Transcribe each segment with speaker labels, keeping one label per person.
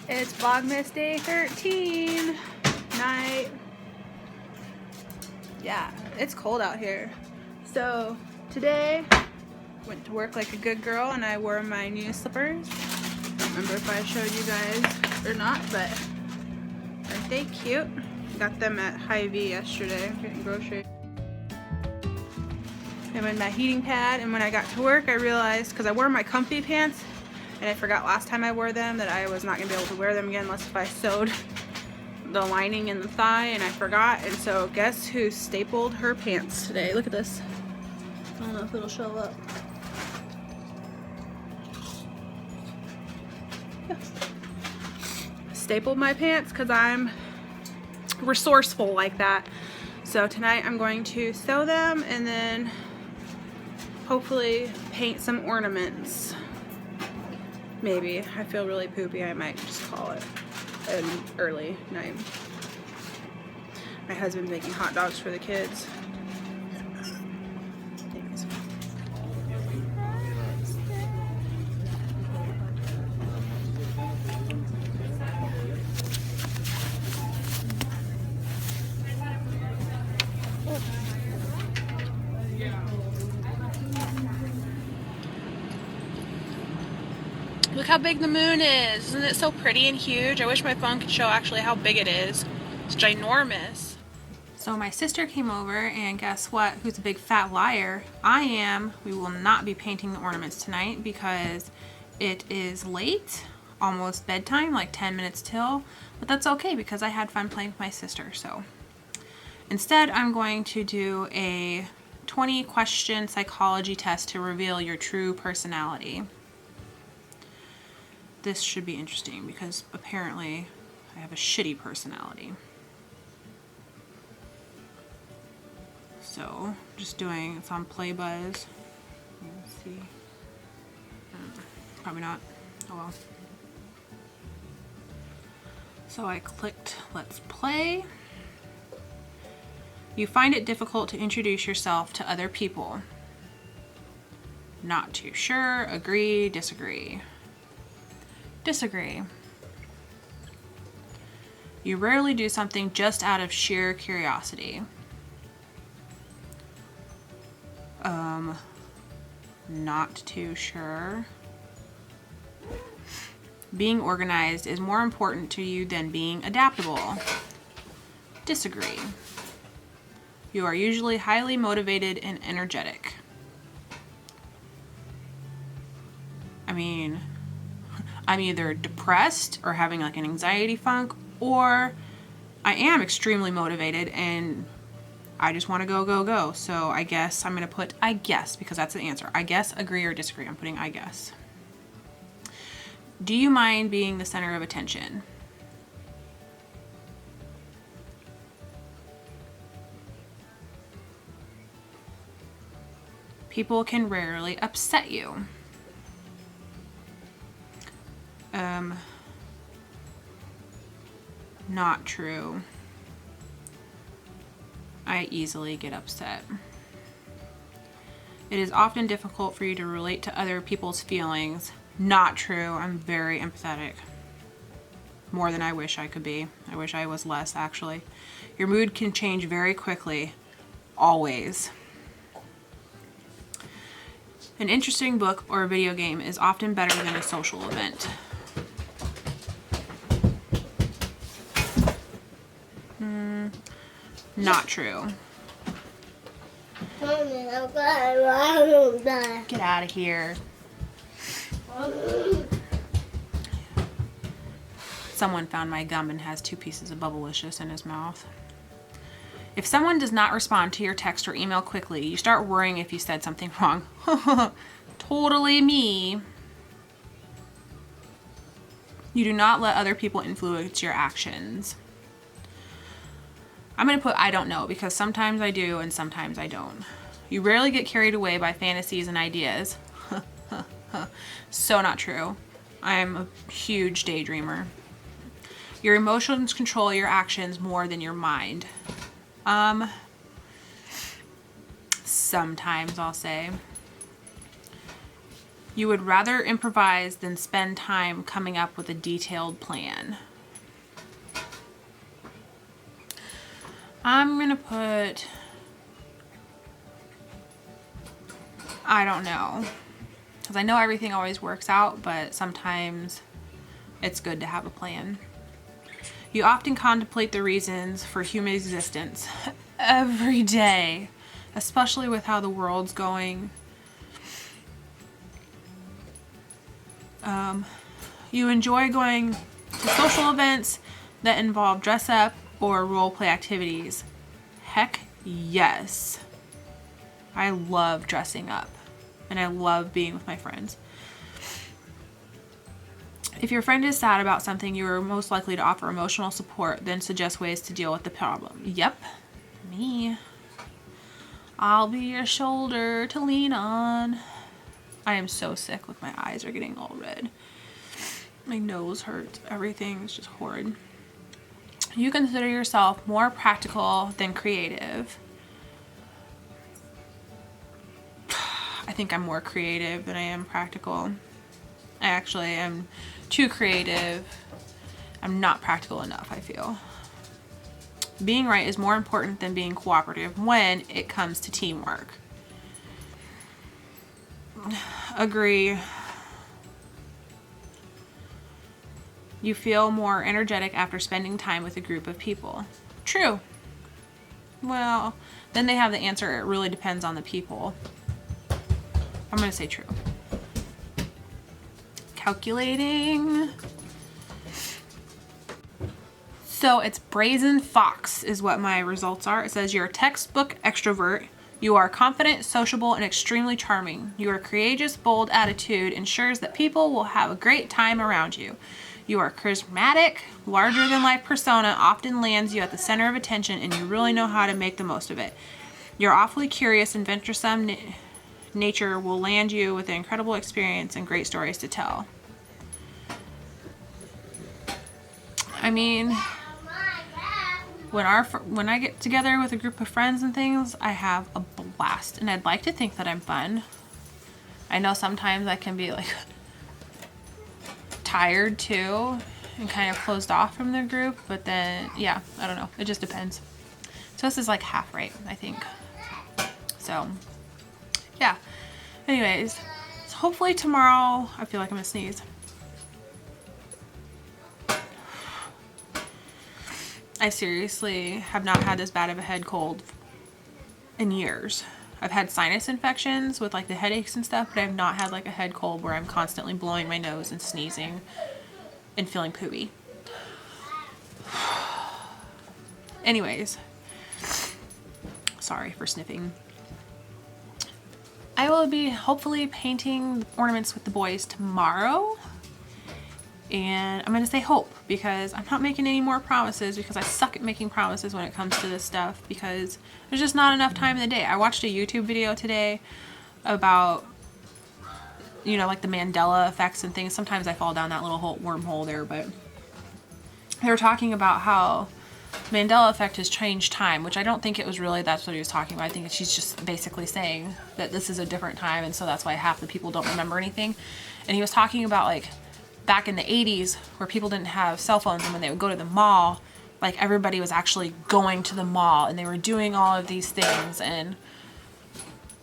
Speaker 1: It's Vlogmas day 13 night. Yeah, it's cold out here. So today, went to work like a good girl and I wore my new slippers. I don't remember if I showed you guys or not, but aren't they cute? Got them at Hy-Vee yesterday, getting groceries. I'm in my heating pad, and when I got to work I realized, because I wore my comfy pants and I forgot last time I wore them that I was not going to be able to wear them again unless if I sewed the lining in the thigh, and I forgot. And so guess who stapled her pants today? Look at this. I don't know if it'll show up. Yeah. Stapled my pants because I'm resourceful like that. So tonight I'm going to sew them and then hopefully paint some ornaments. Maybe. I feel really poopy. I might just call it an early night. My husband's making hot dogs for the kids. Thanks. Look how big the moon is. Isn't it so pretty and huge? I wish my phone could show actually how big it is. It's ginormous. So my sister came over, and guess what? Who's a big fat liar? I am. We will not be painting the ornaments tonight because it is late, almost bedtime, like 10 minutes till. But that's okay because I had fun playing with my sister. So instead, I'm going to do a 20-question psychology test to reveal your true personality. This should be interesting because apparently I have a shitty personality. So, just doing, it's on Play Buzz. Let's see. Probably not. Oh well. So I clicked Let's Play. You find it difficult to introduce yourself to other people. Not too sure, agree, disagree. Disagree. You rarely do something just out of sheer curiosity. Not too sure. Being organized is more important to you than being adaptable. Disagree. You are usually highly motivated and energetic. I mean, I'm either depressed or having like an anxiety funk, or I am extremely motivated and I just want to go, go, go. So I guess I'm going to put I guess because that's the answer. I guess, agree, or disagree. I'm putting I guess. Do you mind being the center of attention? People can rarely upset you. Not true. I easily get upset. It is often difficult for you to relate to other people's feelings. Not true. I'm very empathetic. More than I wish I could be. I wish I was less, actually. Your mood can change very quickly. Always. An interesting book or a video game is often better than a social event. Not true. Get out of here. Someone found my gum and has 2 pieces of Bubblicious in his mouth. If someone does not respond to your text or email quickly, you start worrying if you said something wrong. Totally me. You do not let other people influence your actions. I'm going to put I don't know because sometimes I do and sometimes I don't. You rarely get carried away by fantasies and ideas. So not true. I'm a huge daydreamer. Your emotions control your actions more than your mind. Sometimes I'll say. You would rather improvise than spend time coming up with a detailed plan. I'm gonna put, I don't know, because I know everything always works out, but sometimes it's good to have a plan. You often contemplate the reasons for human existence every day, especially with how the world's going. You enjoy going to social events that involve dress up or role play activities. Heck yes. I love dressing up and I love being with my friends. If your friend is sad about something, you are most likely to offer emotional support, then suggest ways to deal with the problem. Yep, me. I'll be your shoulder to lean on. I am so sick. Look, my eyes are getting all red. My nose hurts. Everything is just horrid. You consider yourself more practical than creative. I think I'm more creative than I am practical. I actually am too creative. I'm not practical enough, I feel. Being right is more important than being cooperative when it comes to teamwork. Agree. You feel more energetic after spending time with a group of people. True. Well, then they have the answer, it really depends on the people. I'm going to say true. Calculating. So it's brazen fox is what my results are. It says you're a textbook extrovert. You are confident, sociable, and extremely charming. Your courageous, bold attitude ensures that people will have a great time around you. You are charismatic, larger-than-life persona often lands you at the center of attention, and you really know how to make the most of it. Your awfully curious and venturesome nature will land you with an incredible experience and great stories to tell. I mean, when I get together with a group of friends and things, I have a blast, and I'd like to think that I'm fun. I know sometimes I can be like tired too and kind of closed off from the group, but then yeah, I don't know, it just depends. So this is like half right, I think. So yeah, anyways, so hopefully tomorrow, I feel like I'm gonna sneeze. I seriously have not had this bad of a head cold in years. I've had sinus infections with like the headaches and stuff, but I've not had like a head cold where I'm constantly blowing my nose and sneezing and feeling poopy. Anyways, sorry for sniffing. I will be hopefully painting ornaments with the boys tomorrow. And I'm going to say hope because I'm not making any more promises because I suck at making promises when it comes to this stuff because there's just not enough time in the day. I watched a YouTube video today about, you know, like the Mandela effects and things. Sometimes I fall down that little wormhole there, but they were talking about how Mandela effect has changed time, which I don't think it was really, that's what he was talking about. I think she's just basically saying that this is a different time and so that's why half the people don't remember anything. And he was talking about like back in the 80s where people didn't have cell phones and when they would go to the mall, like everybody was actually going to the mall and they were doing all of these things and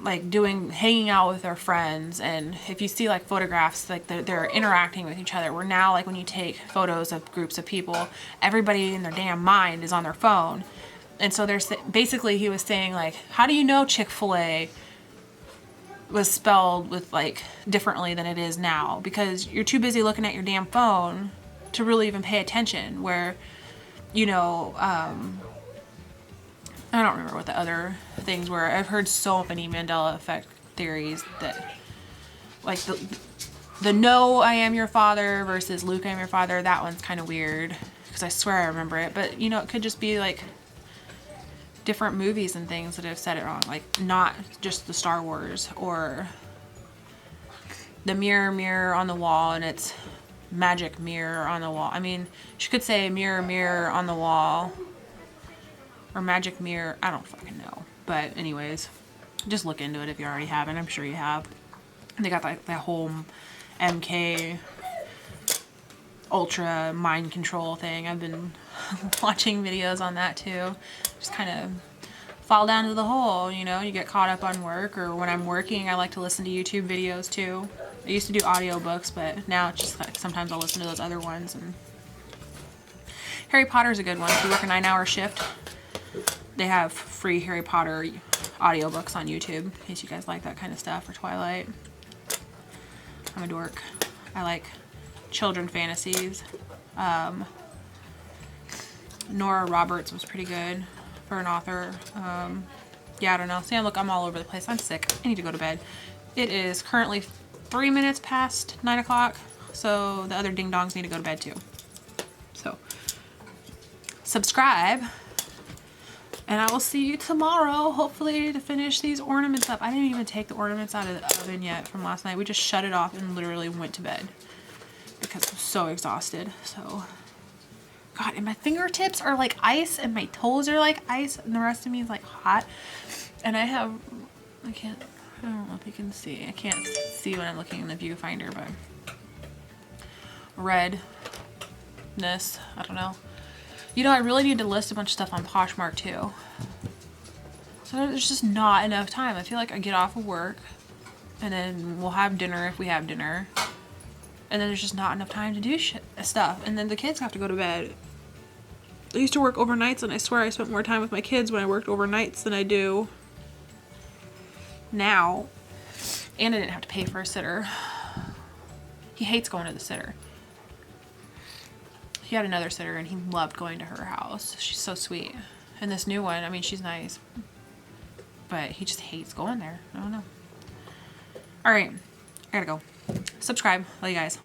Speaker 1: like hanging out with their friends. And if you see like photographs, like they're interacting with each other. Where now, like when you take photos of groups of people, everybody in their damn mind is on their phone. And so there's basically, he was saying like, how do you know Chick-fil-A was spelled with like differently than it is now? Because you're too busy looking at your damn phone to really even pay attention. Where, you know, I don't remember what the other things were. I've heard so many Mandela effect theories that like the no I am your father versus Luke I am your father, that one's kind of weird because I swear I remember it, but you know, it could just be like different movies and things that have said it wrong, like not just the Star Wars or the mirror mirror on the wall and it's magic mirror on the wall. I mean, she could say mirror mirror on the wall or magic mirror, I don't fucking know. But anyways, just look into it if you already haven't. I'm sure you have. And they got like that whole MK Ultra mind control thing. I've been watching videos on that too. Just kind of fall down to the hole, you know, you get caught up on work, or when I'm working, I like to listen to YouTube videos too. I used to do audiobooks, but now it's just like sometimes I'll listen to those other ones. And Harry Potter's a good one. If you work a 9-hour shift, they have free Harry Potter audiobooks on YouTube, in case you guys like that kind of stuff, or Twilight. I'm a dork. I like children fantasies. Nora Roberts was pretty good for an author. Yeah, I don't know. See, look, I'm all over the place. I'm sick. I need to go to bed. It is currently 3 minutes past 9 o'clock, so the other ding dongs need to go to bed too. So, subscribe, and I will see you tomorrow, hopefully, to finish these ornaments up. I didn't even take the ornaments out of the oven yet from last night. We just shut it off and literally went to bed because I'm so exhausted. So, God, and my fingertips are like ice, and my toes are like ice, and the rest of me is like hot. And I don't know if you can see. I can't see when I'm looking in the viewfinder, but redness, I don't know. You know, I really need to list a bunch of stuff on Poshmark too. So there's just not enough time. I feel like I get off of work, and then we'll have dinner if we have dinner. And then there's just not enough time to do stuff. And then the kids have to go to bed. I used to work overnights, and I swear I spent more time with my kids when I worked overnights than I do now. And I didn't have to pay for a sitter. He hates going to the sitter. He had another sitter, and he loved going to her house. She's so sweet. And this new one, I mean, she's nice, but he just hates going there. I don't know. All right, I gotta go. Subscribe. Love you guys.